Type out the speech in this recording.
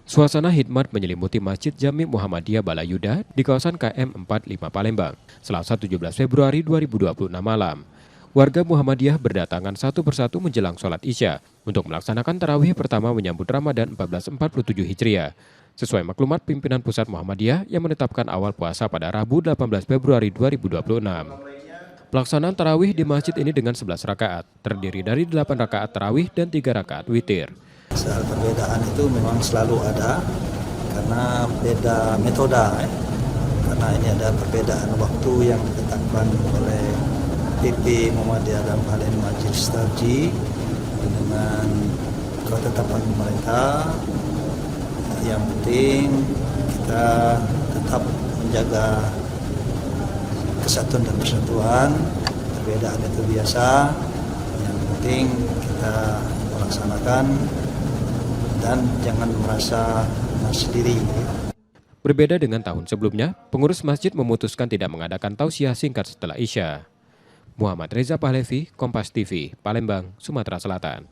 Suasana hikmat menyelimuti Masjid Jami Muhammadiyah Balayuda di kawasan KM 45 Palembang, Selasa 17 Februari 2026 malam. Warga Muhammadiyah berdatangan satu persatu menjelang sholat Isya untuk melaksanakan tarawih pertama menyambut Ramadan 1447 Hijriah. Sesuai maklumat pimpinan pusat Muhammadiyah yang menetapkan awal puasa pada Rabu 18 Februari 2026. Pelaksanaan tarawih di masjid ini dengan 11 rakaat, terdiri dari 8 rakaat tarawih dan 3 rakaat witir. Soal perbedaan itu memang selalu ada karena beda metode, karena ini ada perbedaan waktu yang ditetapkan oleh PP Muhammadiyah dan Paling Majelis Tarjih dengan ketetapan pemerintah. Yang penting kita tetap menjaga kesatuan dan persatuan. Perbedaan itu biasa, yang penting kita melaksanakan dan jangan merasa sendiri. Berbeda dengan tahun sebelumnya, pengurus masjid memutuskan tidak mengadakan tausiah singkat setelah Isya. Muhammad Reza Pahlevi, Kompas TV, Palembang, Sumatera Selatan.